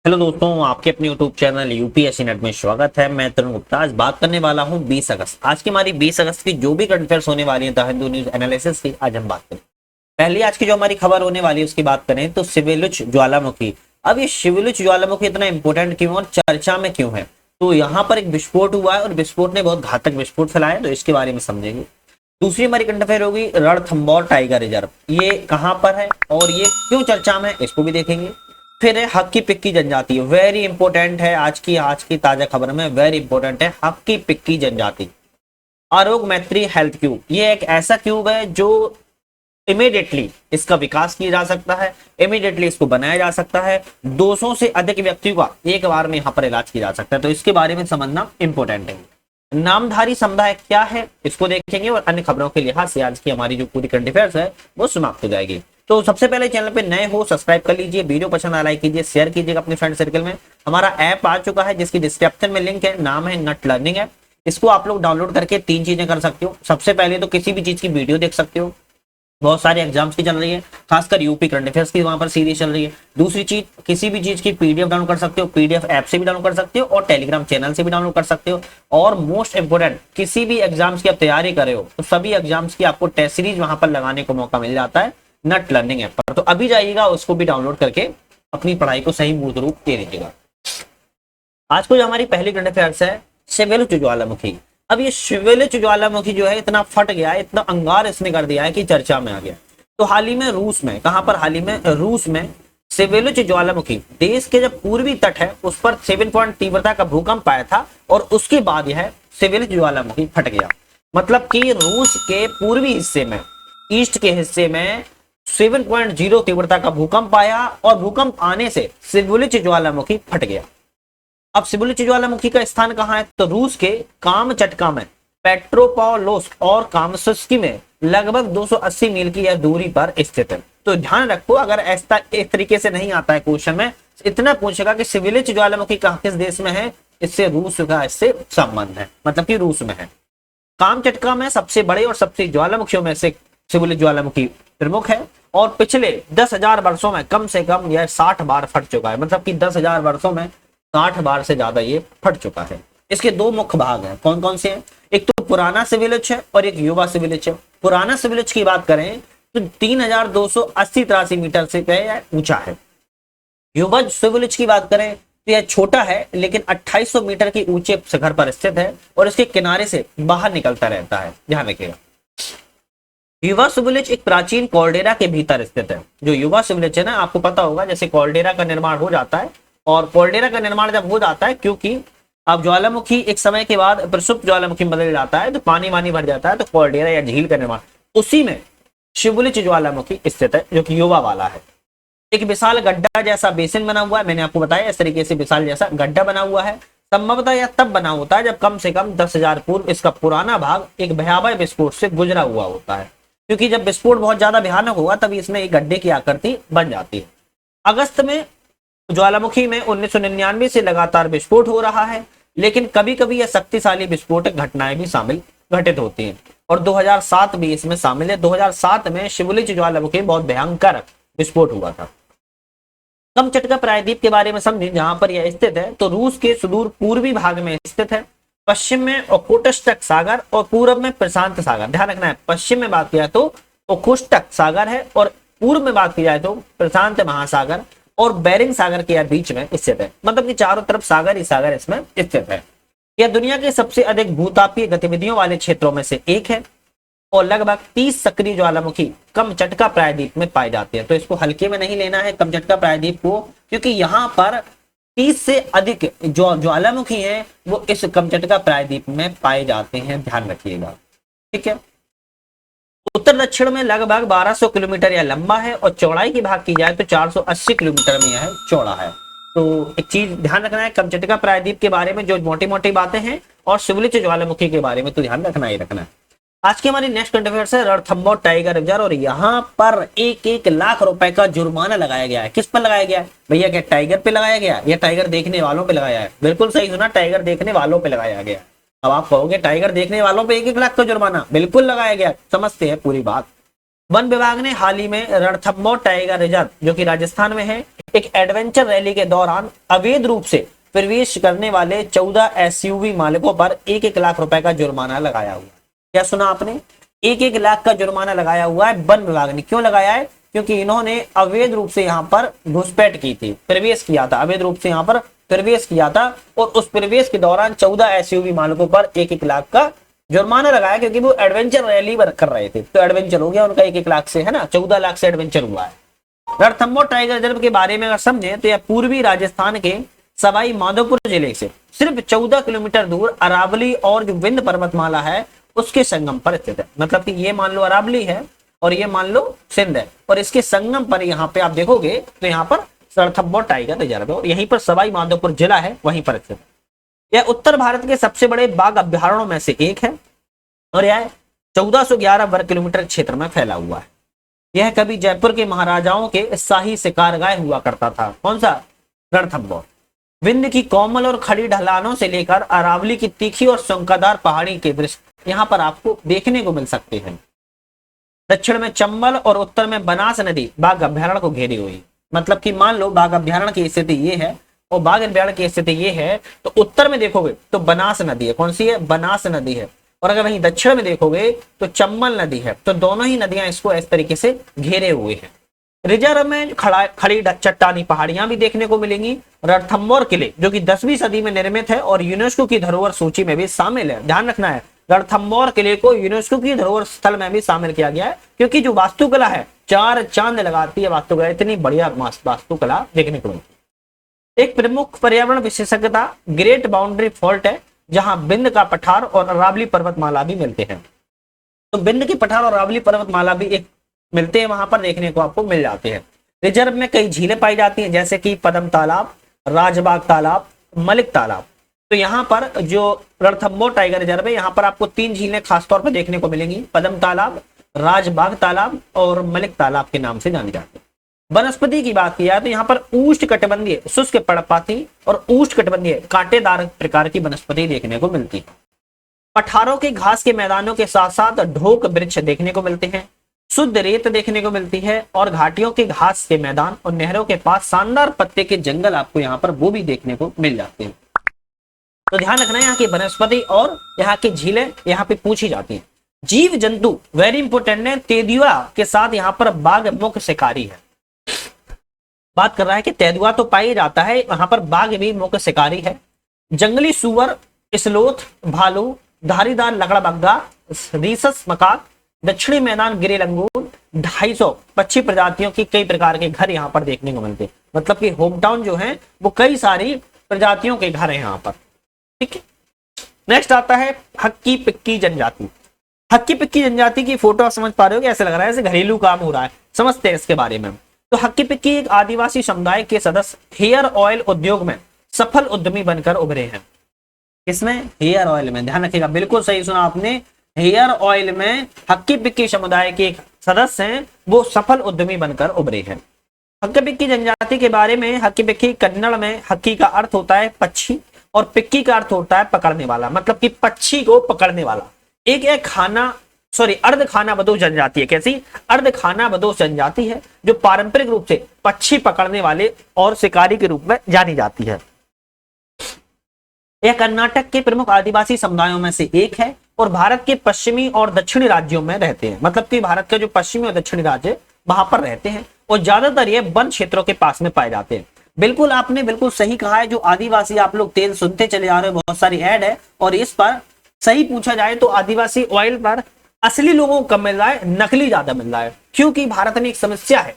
Hello दोस्तों, आपके अपने यूट्यूब चैनल यूपीएससी नेट में स्वागत है। मैं तरुण गुप्ता आज बात करने वाला हूं 20 अगस्त। आज की हमारी 20 अगस्त की जो भी करंट अफेयर्स होने वाली है द हिंदू न्यूज एनालिसिस की आज हम बात करें। पहली आज की जो हमारी खबर होने वाली है उसकी बात करें तो सिविलुच ज्वालामुखी। अब ये सिविलुच ज्वालामुखी इतना इंपॉर्टेंट क्यों और चर्चा में क्यों है? तो यहाँ पर एक विस्फोट हुआ है और विस्फोट ने बहुत घातक विस्फोट फैलाया, तो इसके बारे में समझेंगे। दूसरी हमारी करंट अफेयर होगी रणथंभौर टाइगर रिजर्व। ये कहां पर है और ये क्यों चर्चा में है, इसको भी देखेंगे। फिर है हक्की पिक्की जनजाति, वेरी इंपॉर्टेंट है आज की ताजा खबर में, वेरी इंपॉर्टेंट है हक्की पिक्की जनजाति। आरोग्य मैत्री हेल्थ क्यूब, ये एक ऐसा क्यूब है जो इमीडिएटली इसका विकास किया जा सकता है, इमीडिएटली इसको बनाया जा सकता है। 200 से अधिक व्यक्तियों का एक बार में यहाँ पर इलाज किया जा सकता है, तो इसके बारे में समझना इंपॉर्टेंट है। नामधारी समुदाय क्या है, इसको देखेंगे और अन्य खबरों के लिहाज से आज की हमारी जो पूरी करंट अफेयर्स है वो समाप्त हो जाएगी। तो सबसे पहले चैनल पे नए हो सब्सक्राइब कर लीजिए, वीडियो पसंद आ लाइक कीजिए, शेयर कीजिएगा अपने फ्रेंड सर्कल में। हमारा ऐप आ चुका है जिसकी डिस्क्रिप्शन में लिंक है, नाम है नट लर्निंग ऐप। इसको आप लोग डाउनलोड करके 3 चीजें कर सकते हो। सबसे पहले तो किसी भी चीज की वीडियो देख सकते हो, बहुत सारे एग्जाम्स की चल रही है, खासकर यूपी करंट अफेयर्स की वहां पर सीरीज चल रही है। दूसरी चीज, किसी भी चीज की पीडीएफ डाउनलोड कर सकते हो, पीडीएफ ऐप से भी डाउनलोड कर सकते हो और टेलीग्राम चैनल से भी डाउनलोड कर सकते हो। और मोस्ट इंपोर्टेंट, किसी भी एग्जाम्स की आप तैयारी कर रहे हो तो सभी एग्जाम्स की आपको टेस्ट सीरीज वहां पर लगाने को मौका मिल जाता है नट लर्निंग ऐप पर। तो अभी जाइएगा, उसको भी डाउनलोड करके अपनी पढ़ाई को सही मूर्त रूप दे दीजिएगा। आज को जो हमारी पहली करंट अफेयर्स है सिविलुच ज्वालामुखी। अब ये सिविलुच ज्वालामुखी जो है इतना फट गया है, इतना अंगार इसने कर दिया है कि चर्चा में आ गया। तो हाल ही में रूस में, कहां पर, हाल ही में रूस में सिविलुच ज्वालामुखी, देश के जब पूर्वी तट है उस पर 7 पॉइंट तीव्रता का भूकंप आया था और उसके बाद यह सिविलुच ज्वालामुखी फट गया। मतलब कि रूस के पूर्वी हिस्से में, ईस्ट के हिस्से में 7.0 तीव्रता का भूकंप आया और भूकंप आने से सिविलुच ज्वालामुखी फट गया। अब सिविलुच ज्वालामुखी का स्थान कहां है? तो रूस के कामचटका में, पेट्रोपोलोस और कामसस्की में लगभग 280 मील की यह दूरी पर स्थित है। तो ध्यान रखो, अगर ऐसा एक तरीके से नहीं आता है क्वेश्चन में, इतना पूछेगा कि सिविलुच ज्वालामुखी कहां, किस देश में है, इससे रूस का इससे संबंध है, मतलब कि रूस में है। कामचटका में सबसे बड़े और सबसे ज्वालामुखियों में से सिविलुच ज्वालामुखी प्रमुख है और पिछले 10,000 वर्षों में कम से कम यह 60 बार फट चुका है। मतलब कि 10,000 वर्षों में 60 बार से ज्यादा ये फट चुका है। इसके 2 मुख्य भाग हैं, कौन कौन से हैं? एक तो पुराना सिविलुच है और एक युवा सिविलुच है। पुराना सिविलुच की बात करें तो 3,280-83 मीटर से ऊंचा है। युवा सिविलुच की बात करें तो यह छोटा है लेकिन 2800 मीटर की ऊंचे शिखर पर स्थित है और इसके किनारे से बाहर निकलता रहता है। ध्यान रखिएगा, युवा सिविलुच एक प्राचीन कॉल्डेरा के भीतर स्थित है। जो युवा सिविलुच है ना, आपको पता होगा जैसे कॉल्डेरा का निर्माण हो जाता है, और कॉल्डेरा का निर्माण जब हो जाता है, क्योंकि अब ज्वालामुखी एक समय के बाद प्रसुप्त ज्वालामुखी में बदल जाता है तो पानी वानी भर जाता है, तो कॉल्डेरा या झील का निर्माण, उसी में सिविलुच ज्वालामुखी स्थित है जो कि युवा वाला है। एक विशाल गड्ढा जैसा बेसिन बना हुआ है, मैंने आपको बताया इस तरीके से विशाल जैसा गड्ढा बना हुआ है। संभवतः यह तब बना होता है जब कम से कम 10,000 पूर्व इसका पुराना भाग एक भयावह विस्फोट से गुजरा हुआ होता है, क्योंकि जब विस्फोट बहुत ज्यादा भयानक होगा तभी इसमें एक गड्ढे की आकृति बन जाती है। अगस्त में ज्वालामुखी में 1999 से लगातार विस्फोट हो रहा है, लेकिन कभी कभी यह शक्तिशाली विस्फोटक घटनाएं भी घटित होती हैं और 2007 भी इसमें शामिल है। 2007 में सिविलुच ज्वालामुखी बहुत भयंकर विस्फोट हुआ था। कामचटका प्रायद्वीप के बारे में समझें, जहां पर यह स्थित है तो रूस के सुदूर पूर्वी भाग में स्थित है। पश्चिम में ओखोटस्क सागर और पूर्व में प्रशांत सागर। ध्यान रखना है, पश्चिम में बात किया तो ओखोटस्क सागर है और पूर्व में बात की जाए तो प्रशांत महासागर और बेरिंग सागर के बीच में स्थित है। मतलब कि चारों तरफ सागर ही सागर इसमें स्थित है। यह दुनिया के सबसे अधिक भूतापीय गतिविधियों वाले क्षेत्रों में से एक है और लगभग 30 सक्रिय ज्वालामुखी कामचटका प्रायद्वीप में पाए जाते हैं। तो इसको हल्के में नहीं लेना है कामचटका प्रायद्वीप को, क्योंकि यहाँ पर 30 से अधिक जो ज्वालामुखी हैं वो इस कामचटका प्रायद्वीप में पाए जाते हैं। ध्यान रखिएगा, ठीक है। उत्तर दक्षिण में लगभग 1200 किलोमीटर यह लंबा है और चौड़ाई की बात की जाए तो 480 किलोमीटर में यह चौड़ा है। तो एक चीज ध्यान रखना है, कामचटका प्रायद्वीप के बारे में जो मोटी मोटी बातें हैं और सिविलुच ज्वालामुखी के बारे में तो ध्यान रखना ही रखना है। आज की हमारी नेक्स्ट करंट अफेयर्स है रणथंभौर टाइगर रिजर्व और यहाँ पर 1-1 लाख रुपए का जुर्माना लगाया गया है। किस पर लगाया गया है भैया? क्या टाइगर पे लगाया गया या टाइगर देखने वालों पे लगाया है? बिल्कुल सही सुना, टाइगर देखने वालों पे लगाया गया। अब आप कहोगे टाइगर देखने वालों पे 1-1 लाख का जुर्माना, बिल्कुल लगाया गया। समझते हैं पूरी बात। वन विभाग ने हाल ही में रणथंभौर टाइगर रिजर्व जो कि राजस्थान में है एक एडवेंचर रैली के दौरान अवैध रूप से प्रवेश करने वाले 14 एसयूवी मालिकों पर 1-1 लाख रुपए का जुर्माना लगाया हुआ। क्या सुना आपने? 1-1 लाख का जुर्माना लगाया हुआ है वन विभाग ने। क्यों लगाया है? क्योंकि इन्होंने अवैध रूप से यहाँ पर घुसपैठ की थी, प्रवेश किया था, अवैध रूप से यहाँ पर प्रवेश किया था और उस प्रवेश के दौरान 14 एसयूवी मालिकों पर 1-1 लाख का जुर्माना लगाया, क्योंकि वो एडवेंचर रैली कर रहे थे। तो एडवेंचर हो गया उनका 1-1 लाख से, है ना, 14 लाख से एडवेंचर हुआ है। रणथंभौर टाइगर रिजर्व के बारे में अगर समझें तो यह पूर्वी राजस्थान के सवाई माधोपुर जिले से सिर्फ 14 किलोमीटर दूर अरावली और जो विंध्य पर्वतमाला है उसके संगम पर स्थित है। मतलब कि ये मान लो अरावली है और ये मान लो सिंध है और इसके संगम पर यहाँ पे आप देखोगे तो यहाँ पर रणथंभौर टाइगर रिजर्व है और यहीं पर सवाई माधोपुर जिला है, वहीं पर स्थित है। यह उत्तर भारत के सबसे बड़े बाघ अभ्यारण्यों में से एक है और यह 1411 वर्ग किलोमीटर क्षेत्र में फैला हुआ है। यह कभी जयपुर के महाराजाओं के शाही शिकारगाह हुआ करता था। कौन सा? रणथंभौर। विंध्य की कोमल और खड़ी ढलानों से लेकर अरावली की तीखी और शंकादार पहाड़ी के दृश्य यहाँ पर आपको देखने को मिल सकते हैं। दक्षिण में चंबल और उत्तर में बनास नदी बाघ अभ्यारण्य को घेरी हुई। मतलब कि मान लो बाघ अभ्यारण्य की स्थिति ये है और बाघ अभ्यारण्य की स्थिति ये है, तो उत्तर में देखोगे तो बनास नदी है। कौन सी है? बनास नदी है। और अगर वहीं दक्षिण में देखोगे तो चंबल नदी है। तो दोनों ही नदियां इसको इस तरीके से घेरे हुए हैं। रिजर्व में खड़ी चट्टानी पहाड़ियां भी देखने को मिलेंगी। रणथंभौर किले जो कि 10वीं सदी में निर्मित है और यूनेस्को की धरोहर सूची में भी शामिल है। ध्यान रखना है, रणथंभौर किले को यूनेस्को की धरोहर स्थल में भी शामिल किया गया है, क्योंकि जो वास्तुकला है 4 चांद लगाती है वास्तुकला, इतनी बढ़िया वास्तुकला देखने को मिलती है। एक प्रमुख पर्यावरण विशेषज्ञता ग्रेट बाउंड्री फॉल्ट है, जहां बिंद का पठार और अरावली पर्वतमाला भी मिलते हैं। तो बिंद के पठार और अरावली पर्वतमाला भी एक मिलते हैं, वहां पर देखने को आपको मिल जाते हैं। रिजर्व में कई झीलें पाई जाती हैं, जैसे कि पद्म तालाब, राजबाग तालाब, मलिक तालाब। तो यहाँ पर जो रणथंभौर टाइगर रिजर्व है, यहाँ पर आपको 3 झीलें खासतौर पर देखने को मिलेंगी, पद्म तालाब, राजबाग तालाब और मलिक तालाब के नाम से जाने जाते हैं। वनस्पति की बात की जाए तो यहाँ पर उष्णकटिबंधीय शुष्क पर्णपाती और उष्णकटिबंधीय कांटेदार प्रकार की वनस्पति देखने को मिलती है। पठारों के घास के मैदानों के साथ साथ ढोक वृक्ष देखने को मिलते हैं, शुद्ध रेत देखने को मिलती है और घाटियों के घास के मैदान और नहरों के पास शानदार पत्ते के जंगल आपको यहाँ पर वो भी देखने को मिल जाते हैं। तो ध्यान रखना है, यहाँ की वनस्पति और यहाँ की झीलें यहाँ पे पूछी जाती हैं। जीव जंतु वेरी इंपोर्टेंट है। तेंदुआ के साथ यहाँ पर बाघ मुख्य शिकारी है। बात कर रहा है कि तेंदुआ तो पाई जाता है, वहां पर बाघ भी मुख्य शिकारी है। जंगली सुअर, स्लोथ, भालू, धारीदार लकड़बग्गा, रीसस मकाक, दक्षिणी मैदान गिरे लंगूर, 250 पक्षी प्रजातियों की कई प्रकार के घर यहाँ पर देखने को मिलते हैं। मतलब कि होम टाउन जो है वो कई सारी प्रजातियों के घर हैं यहाँ पर। ठीक है, नेक्स्ट आता है हक्की पिक्की जनजाति। हक्की पिक्की जनजाति की फोटो आप समझ पा रहे हो कि ऐसे लग रहा है जैसे घरेलू काम हो रहा है। समझते हैं इसके बारे में। तो हक्की पिक्की एक आदिवासी समुदाय के सदस्य हेयर ऑयल उद्योग में सफल उद्यमी बनकर उभरे हैं। इसमें हेयर ऑयल में, ध्यान रखिएगा, बिल्कुल सही सुना आपने, हेयर ऑयल में हक्की पिक्की समुदाय के एक सदस्य हैं, वो सफल उद्यमी बनकर उभरे हैं। हक्की पिक्की जनजाति के बारे में, हक्की पिक्की कन्नड़ में हक्की का अर्थ होता है पक्षी और पिक्की का अर्थ होता है पकड़ने वाला, मतलब कि पक्षी को पकड़ने वाला। एक अर्ध खाना बदोश जनजाति है। कैसी? अर्ध खाना बदोश जनजाति है जो पारंपरिक रूप से पक्षी पकड़ने वाले और शिकारी के रूप में जानी जाती है। यह कर्नाटक के प्रमुख आदिवासी समुदायों में से एक है और भारत के पश्चिमी और दक्षिणी राज्यों में रहते हैं। मतलब कि भारत का जो पश्चिमी और दक्षिणी राज्य वहां पर रहते हैं और ज्यादातर ये वन क्षेत्रों के पास में पाए जाते हैं। बिल्कुल आपने बिल्कुल सही कहा है। जो आदिवासी आप लोग तेल सुनते चले आ रहे हो, बहुत सारी ऐड है और इस पर सही पूछा जाए तो आदिवासी ऑयल पर असली लोगों को कम मिल रहा है, नकली ज्यादा मिल रहा है। क्योंकि भारत में एक समस्या है,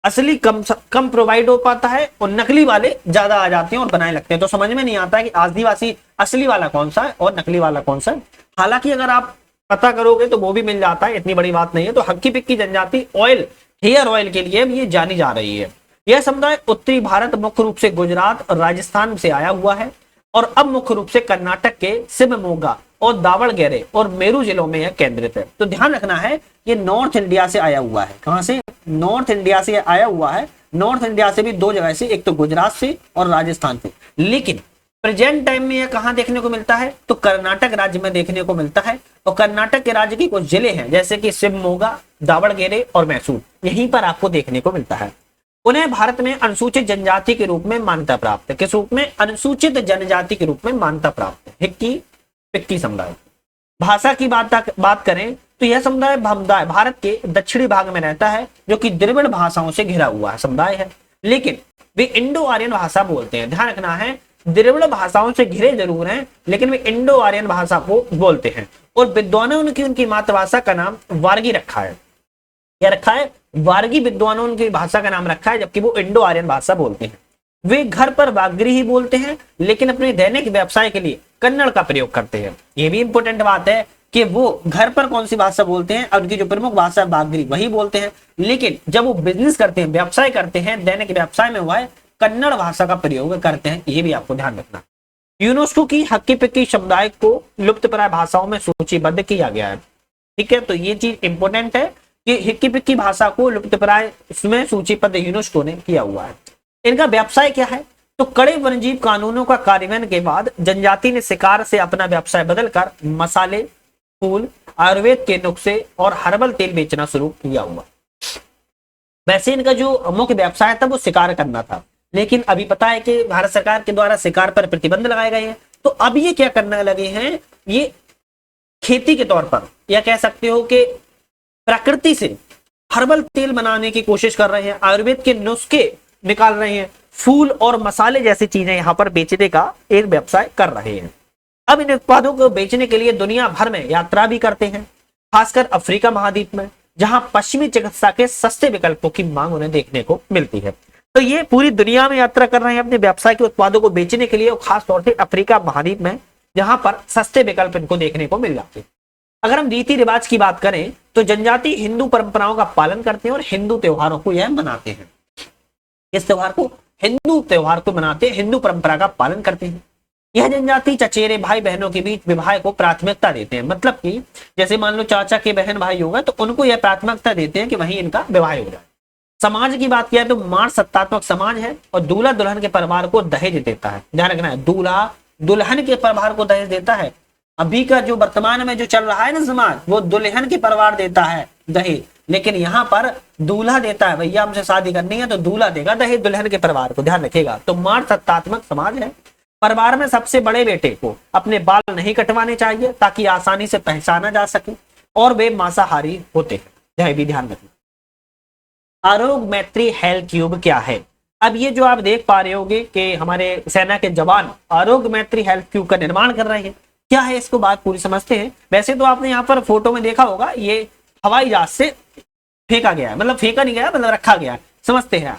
असली कम प्रोवाइड हो पाता है और नकली वाले ज्यादा आ जाते हैं और बनाए लगते हैं। तो समझ में नहीं आता है कि आदिवासी असली वाला कौन सा है और नकली वाला कौन सा है। हालांकि अगर आप पता करोगे तो वो भी मिल जाता है, इतनी बड़ी बात नहीं है। तो हक्की पिक्की जनजाति ऑयल, हेयर ऑयल के लिए ये जानी जा रही है। यह समुदाय उत्तरी भारत मुख्य रूप से गुजरात और राजस्थान से आया हुआ है और अब मुख्य रूप से कर्नाटक के शिवमोगा और दावणगेरे और मेरू जिलों में यह केंद्रित है। तो ध्यान रखना है, ये नॉर्थ इंडिया से आया हुआ है। कहां से? नॉर्थ इंडिया से आया हुआ है। नॉर्थ इंडिया से भी 2 जगह से, एक तो गुजरात से और राजस्थान से। लेकिन प्रेजेंट टाइम में यह कहां देखने को मिलता है? तो कर्नाटक राज्य में देखने को मिलता है। और कर्नाटक के राज्य की कुछ जिले हैं जैसे कि शिवमोगा, दावणगेरे और मैसूर, यहीं पर आपको देखने को मिलता है। उन्हें भारत में अनुसूचित जनजाति के रूप में मान्यता प्राप्त है। किस रूप में? अनुसूचित जनजाति के रूप में मान्यता प्राप्त है हिक्की पिक्की समुदाय। भाषा की बात करें तो यह समुदाय भारत के दक्षिणी भाग में रहता है, जो कि द्रविड़ भाषाओं से घिरा हुआ है समुदाय है, लेकिन वे इंडो आर्यन भाषा बोलते हैं। ध्यान रखना है, द्रविड़ भाषाओं से घिरे जरूर हैं, लेकिन वे इंडो आर्यन भाषा को बोलते हैं। और विद्वानों ने उनकी मातृभाषा का नाम वार्गी रखा है। क्या रखा है? वार्गी विद्वानों ने उनकी भाषा का नाम रखा है, जबकि वो इंडो आर्यन भाषा बोलते हैं। वे घर पर वाग्री ही बोलते हैं, लेकिन अपने दैनिक व्यवसाय के लिए कन्नड़ का प्रयोग करते हैं। ये भी इंपॉर्टेंट बात है कि वो घर पर कौन सी भाषा बोलते हैं, और उनकी जो प्रमुख भाषा है वाग्री वही बोलते हैं, लेकिन जब वो बिजनेस करते हैं, व्यवसाय करते हैं, दैनिक व्यवसाय में वह कन्नड़ भाषा का प्रयोग करते हैं। ये भी आपको ध्यान रखना। यूनेस्को की हक्की पिक्की समुदाय को लुप्तप्राय भाषाओं में सूचीबद्ध किया गया है। ठीक है, तो ये चीज इंपॉर्टेंट है कि हिक्की पिक्की भाषा को लुप्तप्राय में सूचीबद्ध यूनेस्को ने किया हुआ है। इनका व्यवसाय क्या है? तो कड़े वन्यजीव कानूनों का कार्यान्वयन के बाद जनजाति ने शिकार से अपना व्यवसाय बदलकर मसाले, फूल, आयुर्वेद के नुस्खे और हर्बल तेल बेचना शुरू किया हुआ। वैसे इनका जो मुख्य व्यवसाय था वो शिकार करना था, लेकिन अभी पता है कि भारत सरकार के द्वारा शिकार पर प्रतिबंध लगाए गए हैं, तो अब ये क्या करने लगे हैं, ये खेती के तौर पर, या कह सकते हो कि प्रकृति से हर्बल तेल बनाने की कोशिश कर रहे हैं, आयुर्वेद के नुस्खे निकाल रहे हैं, फूल और मसाले जैसी चीजें यहाँ पर बेचने का एक व्यवसाय कर रहे हैं। अब इन उत्पादों को बेचने के लिए दुनिया भर में यात्रा भी करते हैं, खासकर अफ्रीका महाद्वीप में, जहां पश्चिमी चिकित्सा के सस्ते विकल्पों की मांग उन्हें देखने को मिलती है। तो ये पूरी दुनिया में यात्रा कर रहे हैं अपने व्यवसाय के उत्पादों को बेचने के लिए, और खास तौर से अफ्रीका महाद्वीप में, जहां पर सस्ते विकल्प इनको देखने को मिल जाते हैं। अगर हम रीति रिवाज की बात करें तो जनजाति हिंदू परंपराओं का पालन करते हैं और हिंदू त्योहारों को यह मनाते हैं। इस त्योहार को हिंदू त्योहार को मनाते हैं, हिंदू परंपरा का पालन करते हैं। यह जनजाति चचेरे भाई बहनों के बीच विवाह को प्राथमिकता देते हैं, मतलब कि जैसे मान लो चाचा के बहन भाई होगा तो उनको यह प्राथमिकता देते हैं कि वहीं इनका विवाह हो जाए। समाज की बात किया तो मार सत्तात्मक समाज है, और दूल्हा दुल्हन के परिवार को दहेज देता है। ध्यान रखना है, दूल्हा दुल्हन के परिवार को दहेज देता है। अभी का जो वर्तमान में जो चल रहा है ना समाज, वो दुल्हन के परिवार देता है दहेज, लेकिन यहाँ पर दूल्हा देता है। भैया हमसे शादी करनी है तो दूल्हा देगा दहेज दुल्हन के परिवार को, ध्यान रखेगा। तो मार सत्तात्मक समाज है। परिवार में सबसे बड़े बेटे को अपने बाल नहीं कटवाने चाहिए ताकि आसानी से पहचाना जा सके, और वे मांसाहारी होते हैं। यह भी ध्यान रखना। आरोग्य मैत्री हेल्थ क्यूब क्या है? अब ये जो आप देख पा रहे होगे कि हमारे सेना के जवान आरोग्य मैत्री हेल्थ क्यूब का निर्माण कर रहे हैं। क्या है इसको बात पूरी समझते हैं। वैसे तो आपने यहाँ पर फोटो में देखा होगा, ये हवाई जहाज से फेंका गया है, मतलब फेंका नहीं गया, मतलब रखा गया है। समझते हैं,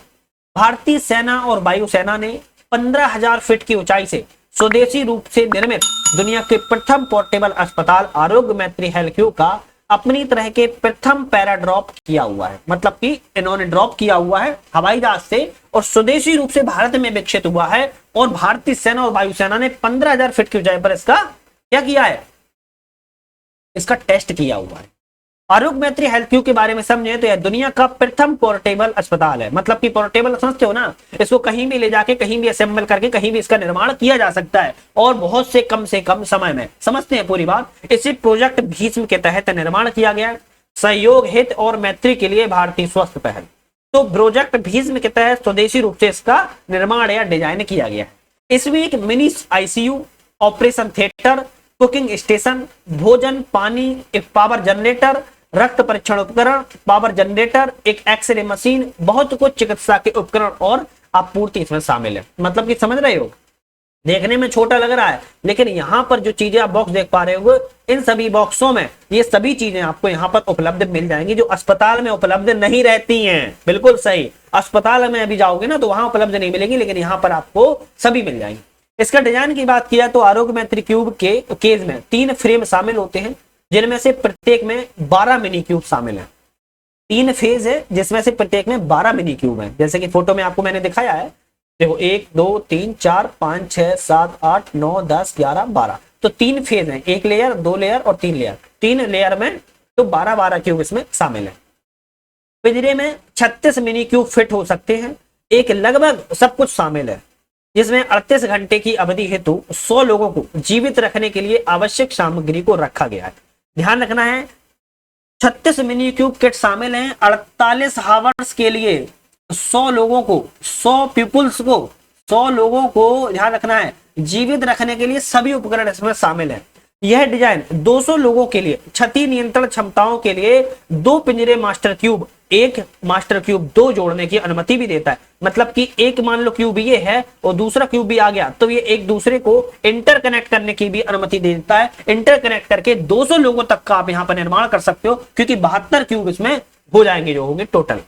भारतीय सेना और वायुसेना ने 15,000 फीट की ऊंचाई से स्वदेशी रूप से निर्मित दुनिया के प्रथम पोर्टेबल अस्पताल आरोग्य मैत्री हेल्थ क्यूब का अपनी तरह के प्रथम पैराड्रॉप किया हुआ है। मतलब कि इन्होंने ड्रॉप किया हुआ है हवाई जहाज से, और स्वदेशी रूप से भारत में विकसित हुआ है, और भारतीय सेना और वायुसेना ने 15,000 फीट की ऊंचाई पर इसका क्या किया है, इसका टेस्ट किया हुआ है। आरोग्य मैत्री हेल्थ क्यूब के बारे में समझे तो यह दुनिया का प्रथम पोर्टेबल अस्पताल है। मतलब कि पोर्टेबल समझते हो ना, इसको कहीं भी ले जाके कहीं भी असेंबल करके कहीं भी इसका निर्माण किया जा सकता है, और बहुत से कम समय में। समझते हैं पूरी बात। इसे प्रोजेक्ट भीष्म के तहत निर्माण किया गया है, सहयोग हित और मैत्री के लिए भारतीय स्वास्थ्य पहल। तो प्रोजेक्ट भीष्म के तहत स्वदेशी रूप से इसका निर्माण या डिजाइन किया गया है। इसमें एक mini ICU, operation theatre, cooking station, भोजन, पानी, एक पावर जनरेटर, रक्त परीक्षण उपकरण, पावर जनरेटर, एक एक्सरे मशीन, बहुत कुछ चिकित्सा के उपकरण और आपूर्ति इसमें शामिल है। मतलब कि समझ रहे हो, देखने में छोटा लग रहा है, लेकिन यहाँ पर जो चीजें आप बॉक्स देख पा रहे हो, इन सभी बॉक्सों में ये सभी चीजें आपको यहाँ पर उपलब्ध मिल जाएंगी, जो अस्पताल में उपलब्ध नहीं रहती हैं। बिल्कुल सही, अस्पताल में अभी जाओगे ना तो वहां उपलब्ध नहीं मिलेगी, लेकिन यहाँ पर आपको सभी मिल जाएंगी। इसका डिजाइन की बात किया तो आरोग्य मैत्री क्यूब के केज में 3 फ्रेम शामिल होते हैं, जिनमें से प्रत्येक में 12 मिनी क्यूब शामिल हैं। 3 फेज है, जिसमें से प्रत्येक में 12 मिनी क्यूब हैं, जैसे कि फोटो में आपको मैंने दिखाया है। देखो 1 2 3 4 5 6 7 8 9 10 11 12, तो 3 फेज हैं, 1 लेयर, 2 लेयर और 3 लेयर। 3 लेयर में तो 12 क्यूब इसमें शामिल है। पिंजरे में 36 मिनी क्यूब फिट हो सकते हैं। एक लगभग सब कुछ शामिल है, जिसमें 38 घंटे की अवधि हेतु 100 लोगों को जीवित रखने के लिए आवश्यक सामग्री को रखा गया है। ध्यान रखना है, 36 मिनी क्यूब किट शामिल हैं 48 हावर्स के लिए, 100 लोगों को, 100 पीपुल्स को, 100 लोगों को ध्यान रखना है, जीवित रखने के लिए सभी उपकरण इसमें शामिल हैं। यह डिजाइन 200 लोगों के लिए क्षति नियंत्रण क्षमताओं के लिए 2 पिंजरे मास्टर क्यूब, एक मास्टर क्यूब 2 जोड़ने की अनुमति भी देता है। मतलब कि एक मान लो क्यूब ये है और दूसरा क्यूब भी आ गया तो ये एक दूसरे को इंटरकनेक्ट करने की भी अनुमति दे देता है। इंटरकनेक्ट करके 200 लोगों तक का आप यहां पर निर्माण कर सकते हो, क्योंकि 72 क्यूब इसमें हो जाएंगे जो होंगे टोटल।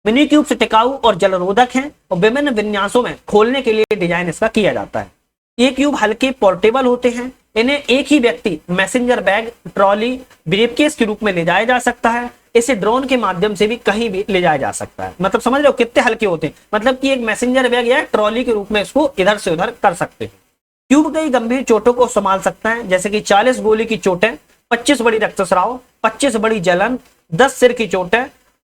मिनी क्यूब से टिकाऊ और जलरोधक हैं और विभिन्न विन्यासों में खोलने के लिए डिजाइन इसका किया जाता है। ये क्यूब हल्के पोर्टेबल होते हैं, इन्हें एक ही व्यक्ति मैसेंजर बैग, ट्रॉली, ब्रीफकेस के रूप में ले जाया जा सकता है। इसे ड्रोन के माध्यम से भी कहीं भी ले जाया जा सकता है। मतलब समझ रहे हो कितने हल्के होते हैं, मतलब कि एक मैसेंजर बैग या ट्रॉली के रूप में इसको इधर से उधर कर सकते हैं। क्यूब कई गंभीर चोटों को संभाल सकता है, जैसे कि 40 गोली की चोटें, 25 बड़ी रक्तस्राव, 25 बड़ी जलन, 10 सिर की चोटें,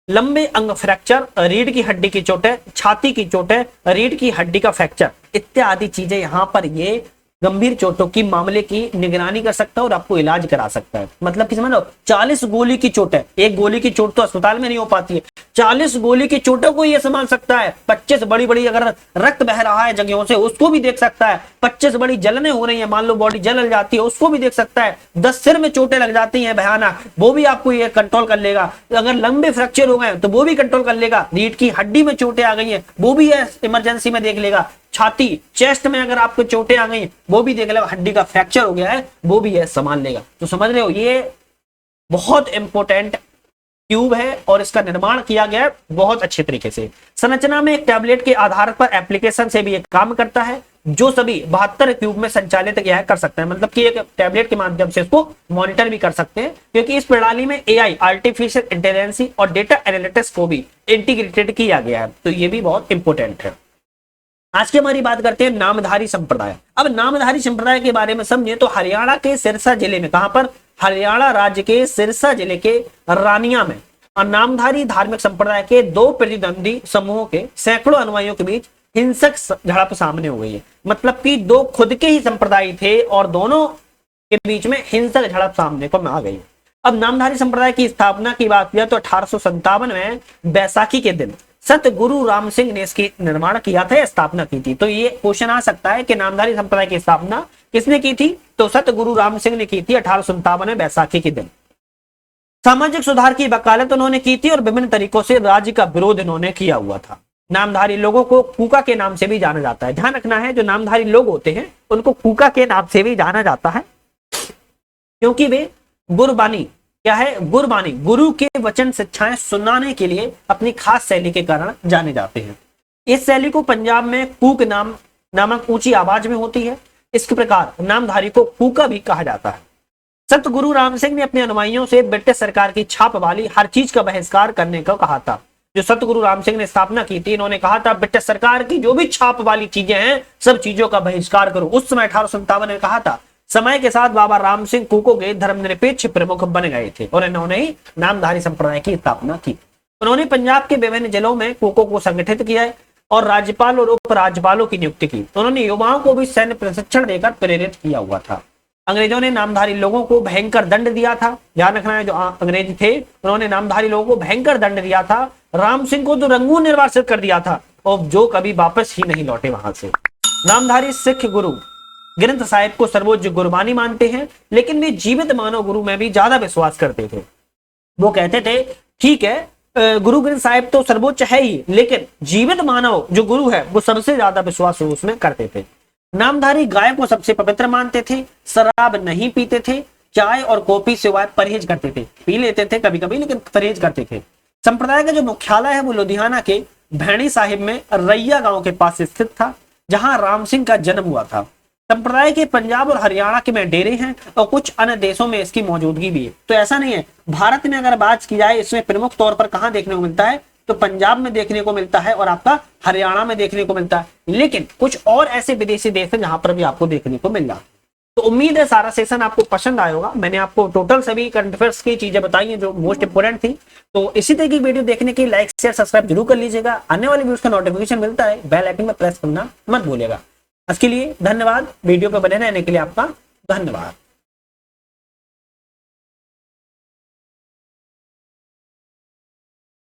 लंबे अंग फ्रैक्चर, रीढ़ की हड्डी की चोटें, छाती की चोटें, रीढ़ की हड्डी का फ्रैक्चर इत्यादि चीजें यहाँ पर ये गंभीर चोटों की मामले की निगरानी कर सकता है और आपको इलाज करा सकता है। मतलब कि समझ लो 40 गोली की चोट है, एक गोली की चोट तो अस्पताल में नहीं हो पाती है, 40 गोली की चोटों को ये संभाल सकता है। 25 बड़ी बड़ी अगर रक्त बह रहा है जगहों से उसको भी देख सकता है। 25 बड़ी जलने हो रही है, मान लो बॉडी जल जाती है, उसको भी देख सकता है। 10 सिर में चोटें लग जाती हैं भयानक, वो भी आपको ये कंट्रोल कर लेगा। अगर लंबे फ्रैक्चर हो गए तो वो भी कंट्रोल कर लेगा। रीढ़ की हड्डी में चोटें आ गई हैं वो भी इमरजेंसी में देख लेगा। छाती, चेस्ट में अगर आपको चोटें आ गई वो भी देख लेगा। हड्डी का फ्रैक्चर हो गया है वो भी है संभाल लेगा। तो समझ रहे हो ये बहुत इंपॉर्टेंट क्यूब है और इसका निर्माण किया गया है बहुत अच्छे तरीके से। संरचना में एक टैबलेट के आधार पर एप्लीकेशन से भी एक काम करता है, जो सभी 72 क्यूब में संचालित किया कर सकते हैं। मतलब कि एक टैबलेट के माध्यम से इसको मॉनिटर भी कर सकते हैं, क्योंकि इस प्रणाली में एआई, आर्टिफिशियल इंटेलिजेंस और डेटा एनालिटिक्स को भी इंटीग्रेटेड किया गया है। तो ये भी बहुत इंपॉर्टेंट है। आज की हमारी बात करते हैं नामधारी संप्रदाय। अब नामधारी संप्रदाय के बारे में समझे तो हरियाणा के सिरसा जिले में, कहां पर, हरियाणा राज्य के सिरसा जिले के रानिया में नामधारी धार्मिक संप्रदाय के 2 प्रतिद्वंदी समूहों के सैकड़ों अनुयायियों के बीच हिंसक झड़प सामने हो गई है। मतलब कि 2 खुद के ही संप्रदाय थे और दोनों के बीच में हिंसक झड़प सामने को आ गई। अब नामधारी संप्रदाय की स्थापना की बात किया तो 1857 में बैसाखी के दिन सत गुरु राम सिंह ने इसकी निर्माण किया था, स्थापना की थी। तो ये क्वेश्चन आ सकता है कि नामधारी संप्रदाय की स्थापना किसने की थी, तो सत गुरु राम सिंह ने की थी 1857 में बैसाखी के दिन। सामाजिक सुधार की वकालत उन्होंने की थी और विभिन्न तरीकों से राज्य का विरोध इन्होंने किया हुआ था। नामधारी लोगों को कूका के नाम से भी जाना जाता है। ध्यान रखना है, जो नामधारी लोग होते हैं उनको कूका के नाम से भी जाना जाता है, क्योंकि वे गुरबानी, क्या है, गुरबानी, गुरु के वचन शिक्षाएं सुनाने के लिए अपनी खास शैली के कारण जाने जाते हैं। इस शैली को पंजाब में कूक नामक ऊंची आवाज में होती है। इस प्रकार नामधारी को कूका भी कहा जाता है। सत गुरु राम सिंह ने अपने अनुयायियों से ब्रिटिश सरकार की छाप वाली हर चीज का बहिष्कार करने को कहा था। जो सत गुरु राम सिंह ने स्थापना की थी, इन्होंने कहा था ब्रिटिश सरकार की जो भी छाप वाली चीजें हैं सब चीजों का बहिष्कार करो। उस समय 1857 में कहा था। समय के साथ बाबा राम सिंह कूको के धर्मनिरपेक्ष प्रमुख बन गए थे और इन्होंने ही नामधारी संप्रदाय की स्थापना की। उन्होंने पंजाब के विभिन्न जिलों में कूको को संगठित किया और राज्यपाल और उप राज्यपालों की नियुक्ति की। उन्होंने युवाओं को भी सैन्य प्रशिक्षण देकर प्रेरित किया हुआ था। अंग्रेजों ने नामधारी लोगों को भयंकर दंड दिया था। ध्यान रखना है, जो अंग्रेज थे उन्होंने नामधारी लोगों को भयंकर दंड दिया था। राम सिंह को तो रंगून निर्वासित कर दिया था और जो कभी वापस ही नहीं लौटे वहां से। नामधारी सिख गुरु ग्रंथ साहिब को सर्वोच्च गुरबानी मानते हैं, लेकिन वे जीवित मानव गुरु में भी ज्यादा विश्वास करते थे। वो कहते थे ठीक है गुरु ग्रंथ साहिब तो सर्वोच्च है ही, लेकिन जीवित मानव जो गुरु है वो सबसे ज्यादा विश्वास उसमें करते थे। नामधारी गाय को सबसे पवित्र मानते थे, शराब नहीं पीते थे, चाय और कॉफी से परहेज करते थे। पी लेते थे कभी कभी लेकिन परहेज करते थे। संप्रदाय का जो मुख्यालय है वो लुधियाना के भैणी साहिब में रैया गांव के पास स्थित था, जहां राम सिंह का जन्म हुआ था। संप्रदाय के पंजाब और हरियाणा के में डेरे हैं और कुछ अन्य देशों में इसकी मौजूदगी भी है। तो ऐसा नहीं है, भारत में अगर बात की जाए इसमें प्रमुख तौर पर कहां देखने को मिलता है, तो पंजाब में देखने को मिलता है और आपका हरियाणा में देखने को मिलता है। लेकिन कुछ और ऐसे विदेशी देश हैं जहां पर भी आपको देखने को मिल रहा है। तो उम्मीद है सारा सेशन आपको पसंद आया होगा। मैंने आपको टोटल सभी करंट अफेयर्स की चीजें बताई हैं जो मोस्ट इंपोर्टेंट थी। तो इसी तरह की वीडियो देखने के लिए लाइक शेयर सब्सक्राइब जरूर कर लीजिएगा। आने वाली वीडियोस का नोटिफिकेशन मिलता है, बेल आइकन में प्रेस करना मत भूलिएगा। आज के लिए धन्यवाद। वीडियो पे बने रहने के लिए आपका धन्यवाद।